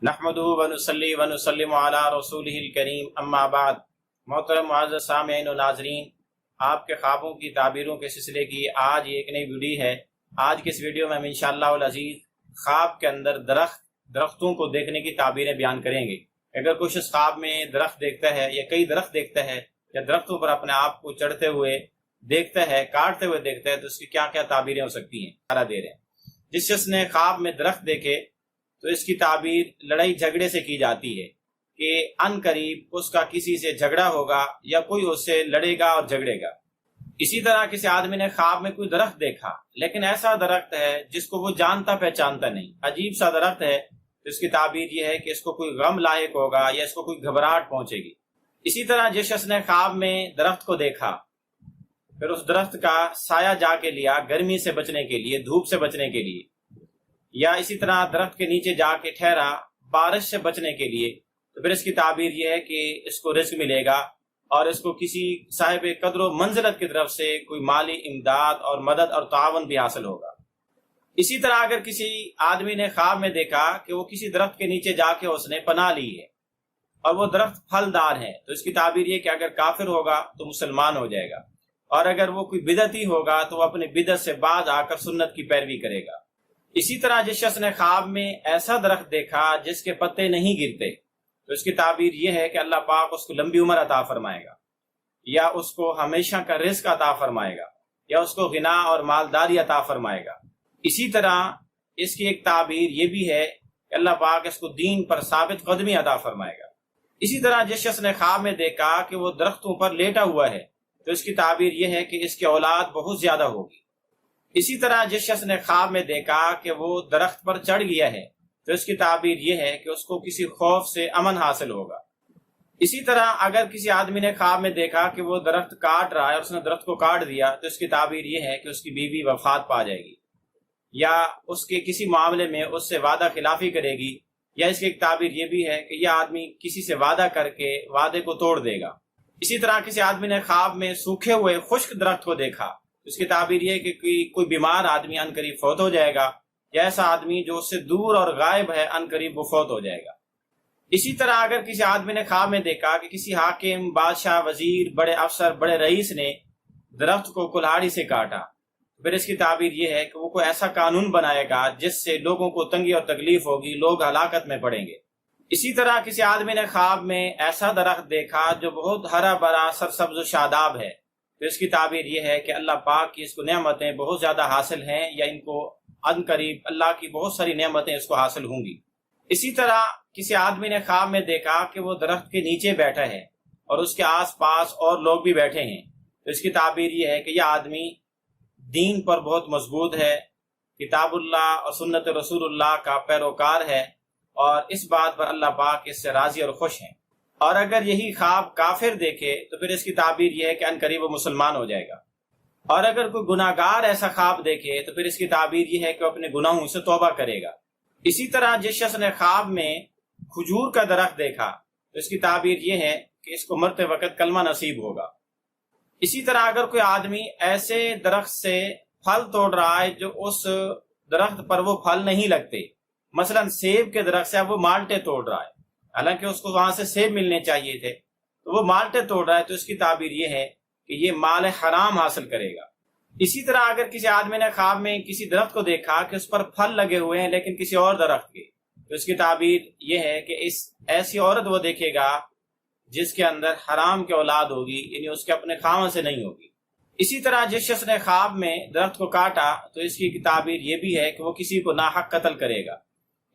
नहमदुहु व नुसल्ली व नुसल्लिमु अला रसूलिहिल करीम अम्मा बाद। मोहतरम मुअज़्ज़ज़ सामिईन व नाज़रीन, आपके ख्वाबों की ताबीरों के सिलसिले की आज एक नई वीडियो है। आज की इस वीडियो में हम इंशाअल्लाह अल अज़ीज़ ख्वाब के अंदर दरख्तों को देखने की ताबीरें बयान करेंगे। अगर कुछ इस ख्वाब में दरख्त देखता है या कई दरख्त देखता है या दरख्तों पर अपने आप को चढ़ते हुए देखता है, काटते हुए देखता है, तो उसकी क्या क्या ताबीरें हो सकती हैं, सारा दे रहे हैं। जिस शख्स ने ख्वाब में दरख्त देखे तो इसकी ताबीर लड़ाई झगड़े से की जाती है कि अनकरीब उसका किसी से झगड़ा होगा या कोई उससे लड़ेगा और झगड़ेगा। इसी तरह किसी आदमी ने ख्वाब में कोई दरख्त देखा, लेकिन ऐसा दरख्त है जिसको वो जानता पहचानता नहीं, अजीब सा दरख्त है, तो इसकी ताबीर यह है कि इसको कोई गम लायक होगा या इसको कोई घबराहट पहुंचेगी। इसी तरह जिस शख्स ने ख्वाब में दरख्त को देखा फिर उस दरख्त का साया जाके लिया गर्मी से बचने के लिए, धूप से बचने के लिए, या इसी तरह दरख्त के नीचे जाके ठहरा बारिश से बचने के लिए, तो फिर इसकी ताबीर यह है कि इसको रिज़्क मिलेगा और इसको किसी साहिब कदर व मंजिलत की तरफ से कोई माली इमदाद और मदद और तावन भी हासिल होगा। इसी तरह अगर किसी आदमी ने ख्वाब में देखा कि वो किसी दरख्त के नीचे जाके उसने पनाह ली है और वो दरख्त फलदार है, तो इसकी ताबीर ये कि अगर काफिर होगा तो मुसलमान हो जाएगा, और अगर वो कोई बिदती होगा तो वो अपने बिदत से बाज आकर सुन्नत की पैरवी करेगा। इसी तरह जिस शख्स ने ख्वाब में ऐसा दरख्त देखा जिसके पत्ते नहीं गिरते, तो इसकी ताबीर यह है कि अल्लाह पाक उसको लंबी उम्र अता फरमाएगा, या उसको हमेशा का रिज़्क अता फरमाएगा, या उसको गिना और मालदारी अता फरमाएगा। इसी तरह इसकी एक ताबीर ये भी है कि अल्लाह पाक इसको दीन पर साबित कदमी अता फरमाएगा। इसी तरह जिस शख्स ने ख्वाब में देखा कि वो दरख्तों पर लेटा हुआ है, तो इसकी ताबीर यह है कि इसकी औलाद बहुत ज्यादा होगी। इसी तरह जिस शख्स ने ख्वाब में देखा कि वो दरख्त पर चढ़ गया है, तो इसकी ताबीर यह है कि उसको किसी खौफ से अमन हासिल होगा। इसी तरह अगर किसी आदमी ने ख्वाब में देखा कि वो दरख्त काट रहा है और उसने दरख्त को काट दिया, तो इसकी ताबीर यह है कि उसकी बीवी वफात पा जाएगी, या उसके किसी मामले में उससे वादा खिलाफी करेगी, या इसकी एक ताबीर यह भी है कि यह आदमी किसी से वादा करके वादे को तोड़ देगा। इसी तरह किसी आदमी ने ख्वाब में सूखे हुए खुश्क दरख्त को देखा, इसकी ताबीर यह है कि कोई बीमार आदमी अनकरीब फौत हो जाएगा, या ऐसा आदमी जो उससे दूर और गायब है अनकरीब वो फौत हो जाएगा। इसी तरह अगर किसी आदमी ने ख्वाब में देखा कि किसी हाकिम, बादशाह, वजीर, बड़े अफसर, बड़े रईस ने दरख्त को कुल्हाड़ी से काटा, फिर इसकी ताबीर यह है कि वो कोई ऐसा कानून बनाएगा जिससे लोगों को तंगी और तकलीफ होगी, लोग हलाकत में पड़ेंगे। इसी तरह किसी आदमी ने ख्वाब में ऐसा दरख्त देखा जो बहुत हरा भरा सरसब्ज शादाब है, तो इसकी ताबीर यह है कि अल्लाह पाक की इसको नेमतें बहुत ज्यादा हासिल हैं, या इनको अनकरीब अल्लाह की बहुत सारी नेमतें इसको हासिल होंगी। इसी तरह किसी आदमी ने ख्वाब में देखा कि वो दरख्त के नीचे बैठा है और उसके आस पास और लोग भी बैठे हैं, तो इसकी ताबीर यह है कि यह आदमी दीन पर बहुत मजबूत है, किताबुल्लाह और सुन्नत रसूलुल्लाह का पैरोकार है, और इस बात पर अल्लाह पाक इससे राजी और खुश हैं। और अगर यही ख्वाब काफिर देखे तो फिर इसकी ताबीर यह है कि अनकरीब वो मुसलमान हो जाएगा। और अगर कोई गुनाहगार ऐसा ख्वाब देखे तो फिर इसकी ताबीर यह है कि वो अपने गुनाहों से तौबा करेगा। इसी तरह जिस शख्स ने ख्वाब में खजूर का दरख्त देखा, तो इसकी ताबीर यह है कि इसको मरते वक्त कलमा नसीब होगा। इसी तरह अगर कोई आदमी ऐसे दरख्त से फल तोड़ रहा है जो उस दरख्त पर वो फल नहीं लगते, मसलन सेब के दरख्त से अब वो माल्टे तोड़ रहा है, हालांकि उसको वहां से सेब मिलने चाहिए थे, तो वो माल्टे तोड़ रहा है, तो इसकी ताबीर ये है कि ये माल हराम हासिल करेगा। इसी तरह अगर किसी आदमी ने ख्वाब में किसी दरख्त को देखा कि उस पर फल लगे हुए हैं लेकिन किसी और दरख्त के, तो इसकी ताबीर ये है कि इस ऐसी औरत वो देखेगा जिसके अंदर हराम की औलाद होगी, यानी उसके अपने खामन से नहीं होगी। इसी तरह जिस शख्स ने ख्वाब में दरख्त को काटा, तो इसकी ताबीर ये भी है कि वो किसी को नाहक कत्ल करेगा।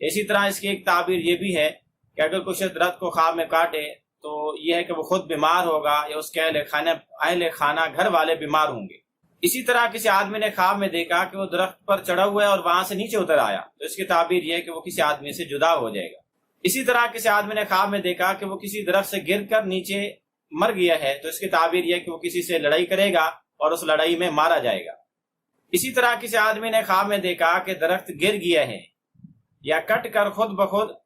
इसी तरह इसकी एक ताबीर ये भी है कि अगर कुछ दरख्त को ख्वाब में काटे तो यह है कि वो खुद बीमार होगा या उसके अहले खाना घर वाले बीमार होंगे। इसी तरह किसी आदमी ने ख्वाब में देखा कि वो दरख्त पर चढ़ा हुआ है और वहां से नीचे उतर आया, तो इसकी ताबीर यह है कि वो किसी आदमी से जुदा हो जाएगा। इसी तरह किसी आदमी ने ख्वाब में देखा कि वो किसी दरख्त से गिरकर नीचे मर गया है, तो इसकी ताबीर यह है कि वो किसी से लड़ाई करेगा और उस लड़ाई में मारा जाएगा। इसी तरह किसी आदमी ने ख्वाब में देखा कि दरख्त गिर गया है या कट कर खुद ब खुद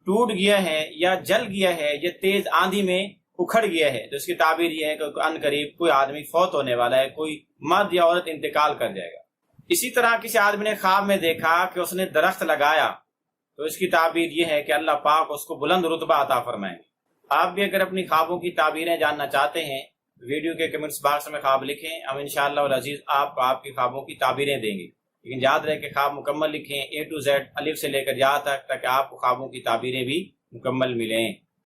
टूट गया है या जल गया है या तेज आंधी में उखड़ गया है, तो इसकी ताबीर यह है कि अनकरीब कोई आदमी फौत होने वाला है, कोई मर्द या औरत इंतकाल कर जाएगा। इसी तरह किसी आदमी ने ख्वाब में देखा कि उसने दरख्त लगाया, تو اس کی تعبیر یہ ہے کہ اللہ پاک اس کو بلند رتبہ عطا فرمائیں گے۔ آپ بھی اگر اپنی خوابوں کی تعبیریں جاننا چاہتے ہیں، ویڈیو کے کمنٹس باکس میں خواب لکھیں، ہم انشاءاللہ العزیز آپ کو آپ کی خوابوں کی تعبیریں دیں گے، لیکن یاد رہے کہ خواب مکمل لکھیں، A to Z، الف سے لے کر یا تک، تاکہ آپ کو خوابوں کی تعبیریں بھی مکمل ملیں۔